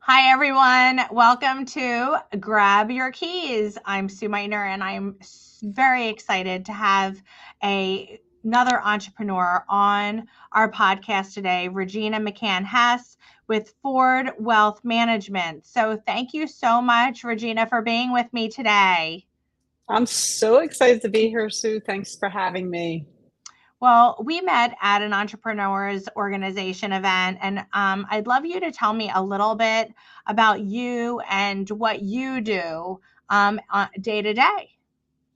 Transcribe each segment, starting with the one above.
Hi, everyone. Welcome to Grab Your Keys. I'm SueMeitner, and I'm very excited to have another entrepreneur on our podcast today, Regina McCann Hess with Ford Wealth Management. So thank you so much, Regina, for being with me today. I'm so excited to be here, Sue. Thanks for having me. Well, we met at an entrepreneurs organization event, and I'd love you to tell me a little bit about you and what you do day to day.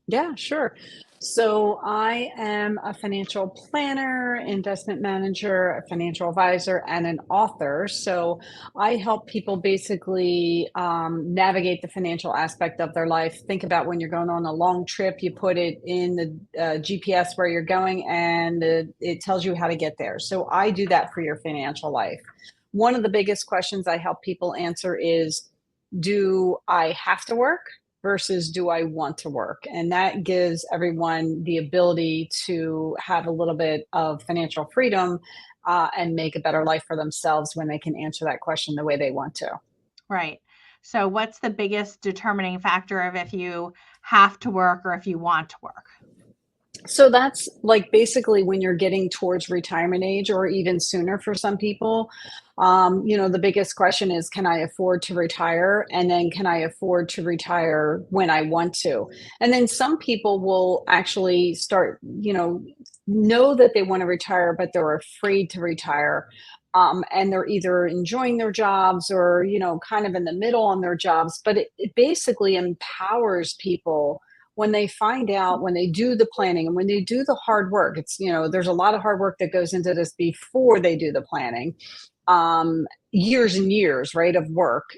Yeah, sure. So I am a financial planner, investment manager, a financial advisor, and an author. So I help people basically navigate the financial aspect of their life. Think about when you're going on a long trip, you put it in the GPS where you're going, and it tells you how to get there. So I do that for your financial life. One of the biggest questions I help people answer is, do I have to work versus do I want to work? And that gives everyone the ability to have a little bit of financial freedom and make a better life for themselves when they can answer that question the way they want to. Right. So, what's the biggest determining factor of if you have to work or if you want to work? So that's like basically when you're getting towards retirement age or even sooner for some people. The biggest question is, can I afford to retire? And then can I afford to retire when I want to? And then some people will actually start, know that they want to retire, but they're afraid to retire. And they're either enjoying their jobs or, kind of in the middle on their jobs. But it basically empowers people when they find out, when they do the planning and when they do the hard work. It's, there's a lot of hard work that goes into this before they do the planning. Years and years, right, of work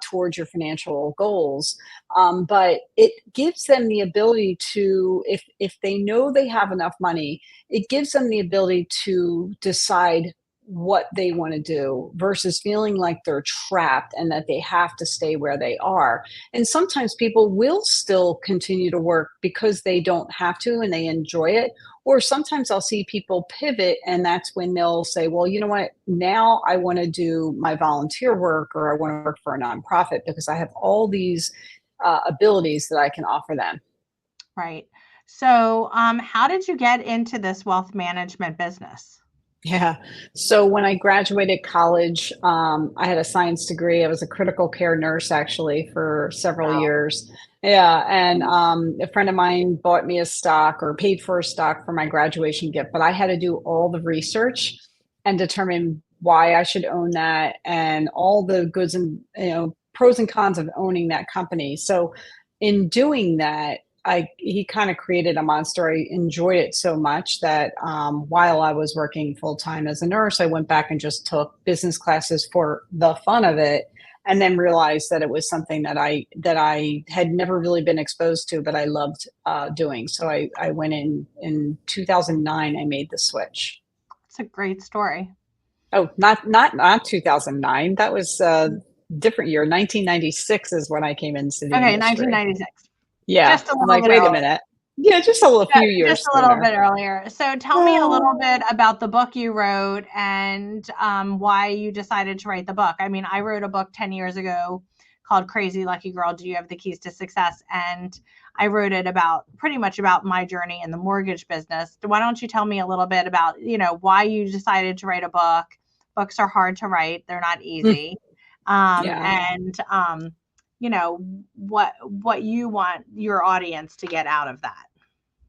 towards your financial goals. But it gives them the ability to, if they know they have enough money, it gives them the ability to decide what they want to do versus feeling like they're trapped and that they have to stay where they are. And sometimes people will still continue to work because they don't have to and they enjoy it. Or sometimes I'll see people pivot, and that's when they'll say, well, you know what, now I want to do my volunteer work or I want to work for a nonprofit because I have all these abilities that I can offer them. Right. So, how did you get into this wealth management business? Yeah. So when I graduated college, I had a science degree. I was a critical care nurse actually for several Wow. years. Yeah. And a friend of mine bought me a stock or paid for a stock for my graduation gift, but I had to do all the research and determine why I should own that and all the goods and, pros and cons of owning that company. So in doing that, he kind of created a monster. I enjoyed it so much that while I was working full time as a nurse, I went back and just took business classes for the fun of it, and then realized that it was something that I had never really been exposed to, but I loved doing. So I went in 2009. I made the switch. It's a great story. Oh, not 2009. That was a different year. 1996 is when I came into the Okay, industry. 1996. Yeah, Just a I'm little like, bit wait a earlier. minute. Yeah, just a Yeah, few just years a little sooner. bit earlier. So tell me a little bit about the book you wrote and why you decided to write the book. I mean, I wrote a book 10 years ago called Crazy Lucky Girl, Do You Have the Keys to Success? And I wrote it about pretty much about my journey in the mortgage business. Why don't you tell me a little bit about, why you decided to write a book? Books are hard to write. They're not Mm, easy. yeah. And what you want your audience to get out of that.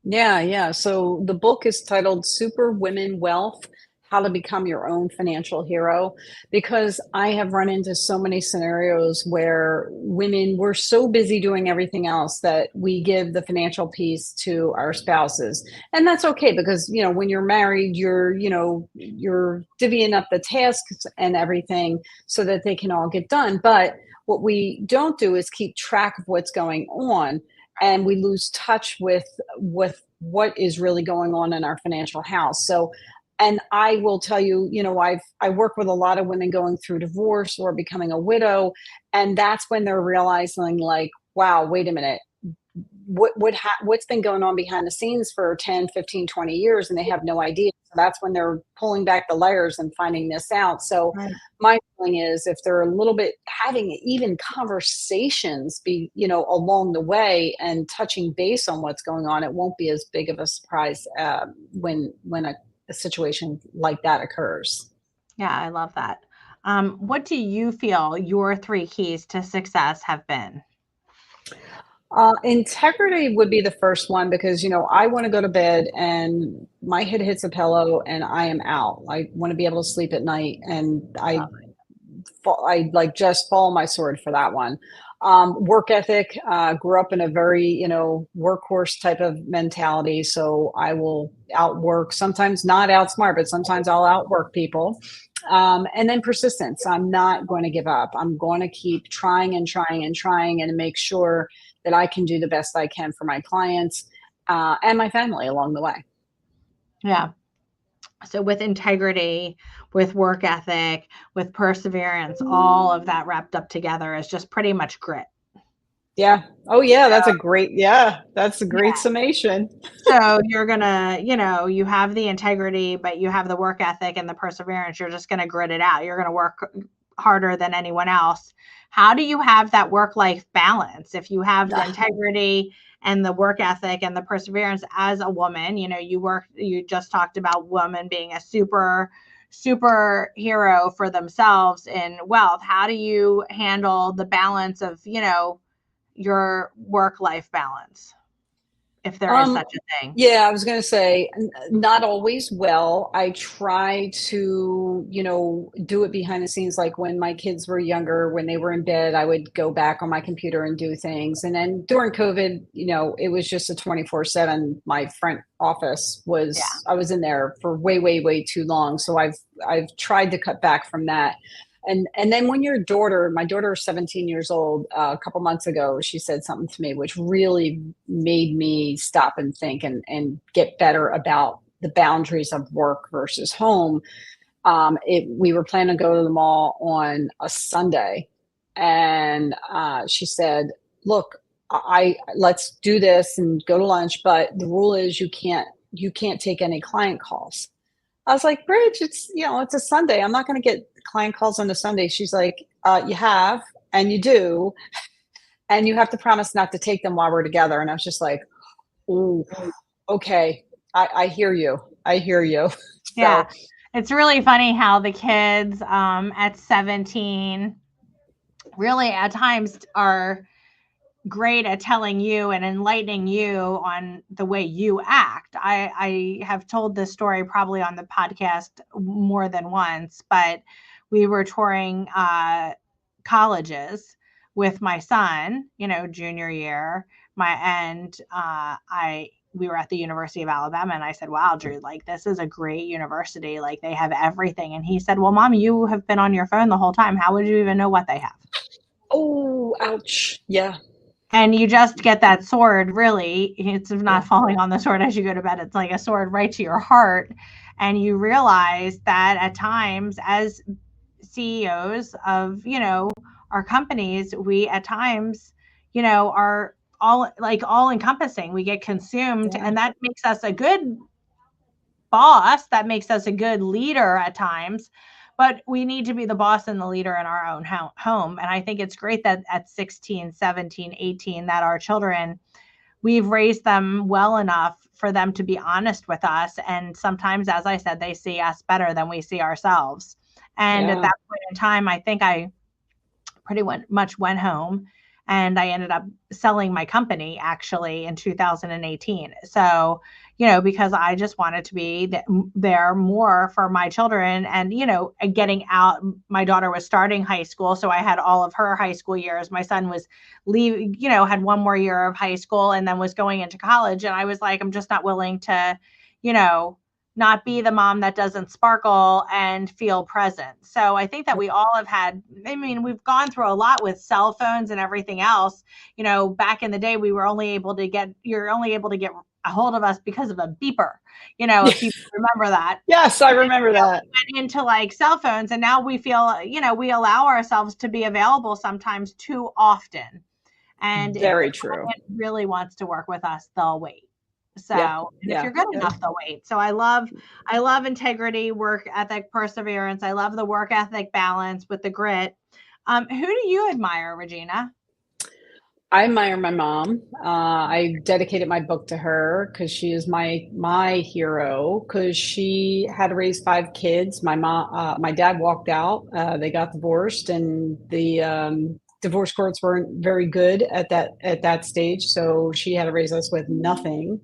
Yeah, yeah. So the book is titled Super Women Wealth: How to Become Your Own Financial Hero, because I have run into so many scenarios where women were so busy doing everything else that we give the financial piece to our spouses. And that's okay because, when you're married, you're divvying up the tasks and everything so that they can all get done. But what we don't do is keep track of what's going on, and we lose touch with what is really going on in our financial house. So, and I will tell you, I work with a lot of women going through divorce or becoming a widow, and that's when they're realizing, like, wow, wait a minute, what's been going on behind the scenes for 10, 15, 20 years, and they have no idea. that's when they're pulling back the layers and finding this out. So Right. my feeling is if they're a little bit having even conversations be, along the way and touching base on what's going on, it won't be as big of a surprise when a situation like that occurs. Yeah, I love that. What do you feel your three keys to success have been? Integrity would be the first one because I want to go to bed and my head hits a pillow and I am out. I want to be able to sleep at night, and I like just follow my sword for that one. Work ethic. Grew up in a very workhorse type of mentality, so I will outwork. Sometimes not outsmart, but sometimes I'll outwork people. And then persistence. I'm not going to give up. I'm going to keep trying and trying and trying and make sure that I can do the best I can for my clients and my family along the way. Yeah. So with integrity, with work ethic, with perseverance, all of that wrapped up together is just pretty much grit. Yeah. Oh, yeah. So, That's a great yeah. summation. So you're gonna, you have the integrity, but you have the work ethic and the perseverance. You're just gonna grit it out. You're gonna work harder than anyone else. How do you have that work-life balance? If you have the Ah, integrity and the work ethic and the perseverance as a woman, you just talked about women being a superhero for themselves in wealth. How do you handle the balance of, your work-life balance, if there is Um, such a thing? yeah, I was going to say, not always well. I try to, do it behind the scenes. Like when my kids were younger, when they were in bed, I would go back on my computer and do things. And then during COVID, it was just a 24/7. My front office Yeah. I was in there for way, way, way too long. So I've tried to cut back from that. And then when my daughter is 17 years old, a couple months ago, she said something to me which really made me stop and think and get better about the boundaries of work versus home. We were planning to go to the mall on a Sunday, and she said, "Look, I let's do this and go to lunch, but the rule is you can't take any client calls." I was like, Bridge, it's a Sunday. I'm not going to get client calls on a Sunday. She's like, you have, and you do, and you have to promise not to take them while we're together. And I was just like, oh, okay. I hear you. I hear you. Yeah. So It's really funny how the kids at 17 really at times are great at telling you and enlightening you on the way you act. I have told this story probably on the podcast more than once, but we were touring colleges with my son, junior year. I we were at the University of Alabama, and I said, "Wow, Drew, like this is a great university. Like they have everything." And he said, "Well, Mom, you have been on your phone the whole time. How would you even know what they have?" oh, ouch. Yeah. And you just get that sword, really. It's not Yeah. falling on the sword as you go to bed. It's like a sword right to your heart. And you realize that at times, as CEOs of, our companies, we at times, are all encompassing. We get consumed, Yeah. and that makes us a good boss. That makes us a good leader at times, but we need to be the boss and the leader in our own home. And I think it's great that at 16, 17, 18, that our children, we've raised them well enough for them to be honest with us. And sometimes, as I said, they see us better than we see ourselves. And at Yeah. that point in time, I think I pretty much went home, and I ended up selling my company actually in 2018. So, because I just wanted to be there more for my children, and, getting out. My daughter was starting high school, so I had all of her high school years. My son was leaving, had one more year of high school and then was going into college. And I was like, I'm just not willing to, you know, not be the mom that doesn't sparkle and feel present. So I think that we all have had, we've gone through a lot with cell phones and everything else. Back in the day, you're only able to get a hold of us because of a beeper, Yeah. if people remember that. Yes, I And then, remember that. we went into like cell phones, and now we feel, we allow ourselves to be available sometimes too often. And if the Very true. client really wants to work with us, they'll wait. So, Yeah. and if Yeah. you're good Yeah. enough, they'll wait. So I love integrity, work ethic, perseverance. I love the work ethic balance with the grit. Who do you admire, Regina? I admire my mom. I dedicated my book to her because she is my hero. Because she had to raise 5 kids. My dad walked out. They got divorced, and the divorce courts weren't very good at that stage. So she had to raise us with nothing.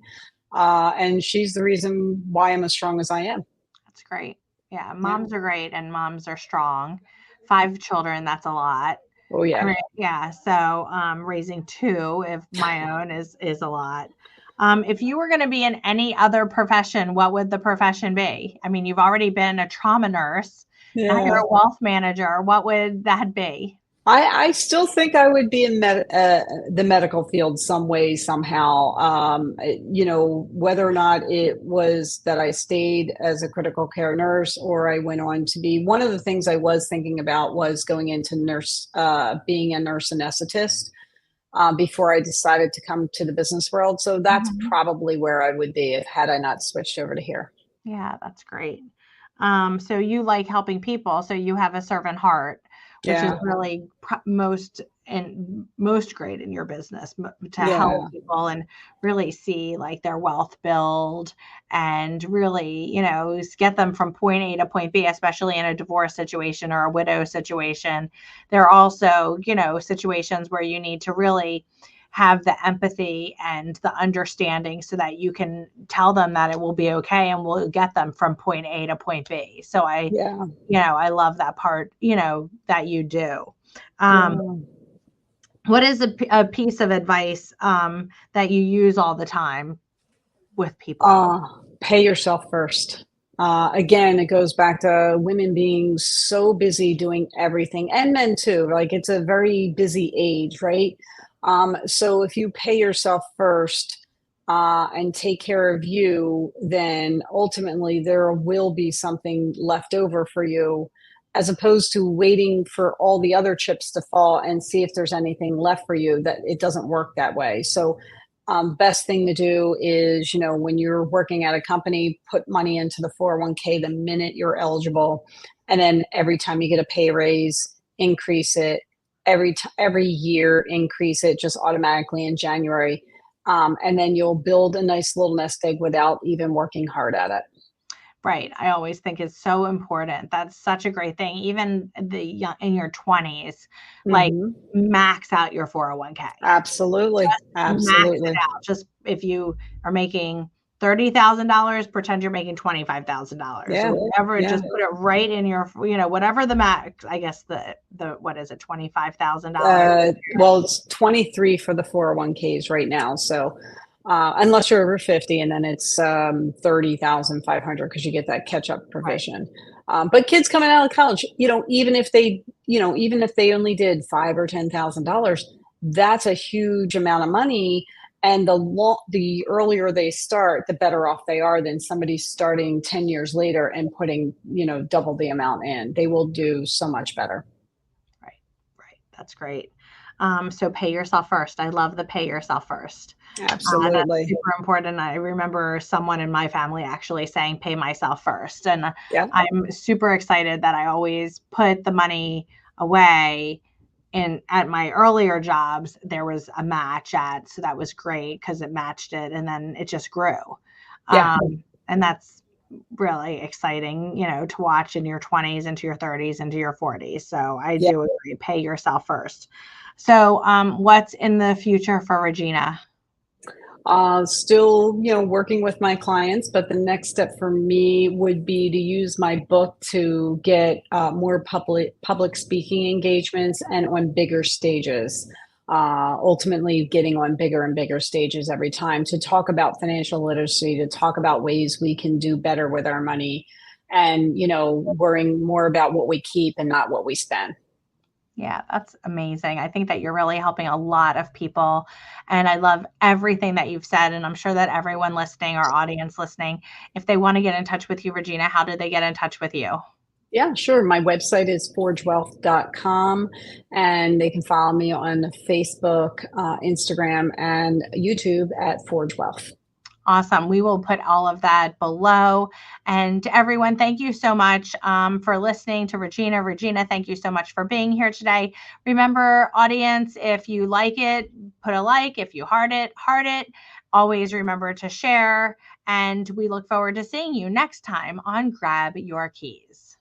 And she's the reason why I'm as strong as I am. That's great. Yeah, Yeah. moms are great and moms are strong. 5 children, that's a lot. Oh I yeah. mean, yeah, so, raising 2 if my own is a lot. If you were gonna be in any other profession, what would the profession be? I mean, you've already been a trauma nurse, now you're Yeah. a wealth manager, what would that be? I still think I would be in the medical field some way, somehow. Whether or not it was that I stayed as a critical care nurse or I went on to be one of the things I was thinking about was going into being a nurse anesthetist before I decided to come to the business world. So that's Mhm. probably where I would be if had I not switched over to here. Yeah, that's great. So you like helping people, so you have a servant heart, which is Yeah. really most great in your business to help Yeah. people and really see like their wealth build and really, get them from point A to point B, especially in a divorce situation or a widow situation. There are also, situations where you need to really have the empathy and the understanding so that you can tell them that it will be okay and we'll get them from point A to point B. So Yeah. I love that part, that you do. Um, Yeah. what is a piece of advice that you use all the time with people? Uh, Pay yourself first. Again, it goes back to women being so busy doing everything, and men too. Like it's a very busy age, right? So if you pay yourself first and take care of you, then ultimately there will be something left over for you, as opposed to waiting for all the other chips to fall and see if there's anything left for you. That it doesn't work that way. So best thing to do is, when you're working at a company, put money into the 401k the minute you're eligible. And then every time you get a pay raise, increase it. Every year, increase it just automatically in January. And then you'll build a nice little nest egg without even working hard at it. Right. I always think it's so important. That's such a great thing. Even in your 20s, like Hmm. max out your 401k. Absolutely. Just max it Absolutely. out. Just if you are making $30,000, pretend you're making $25,000 or Yeah. whatever. Yeah. Just put it right in your, whatever the max. I guess the what is it, $25,000? Well, it's 23 for the 401ks right now. So, unless you're over 50, and then it's 30,500 because you get that catch up Right. provision. But kids coming out of college, even if they only did five or $10,000, that's a huge amount of money. And the earlier they start, the better off they are than somebody starting 10 years later and putting, double the amount in. They will do so much better. Right. Right. That's great. So pay yourself first. I love the pay yourself first. That's Absolutely. super important. I remember someone in my family actually saying, pay myself first. And Yeah. I'm super excited that I always put the money away. And at my earlier jobs, there was a match so that was great because it matched it and then it just grew. Yeah. And that's really exciting, to watch in your 20s, into your 30s, into your 40s. So I Yeah. do agree, pay yourself first. So, what's in the future for Regina? Still, working with my clients, but the next step for me would be to use my book to get more public speaking engagements and on bigger stages. Ultimately, getting on bigger and bigger stages every time to talk about financial literacy, to talk about ways we can do better with our money, and worrying more about what we keep and not what we spend. Yeah, that's amazing. I think that you're really helping a lot of people. And I love everything that you've said. And I'm sure that everyone listening, our audience listening, if they want to get in touch with you, Regina, how do they get in touch with you? Yeah, sure. My website is forgewealth.com, and they can follow me on Facebook, Instagram, and YouTube at Forge Wealth. Awesome. We will put all of that below. And everyone, thank you so much for listening to Regina. Regina, thank you so much for being here today. Remember, audience, if you like it, put a like. If you heart it, heart it. Always remember to share. And we look forward to seeing you next time on Grab Your Keys.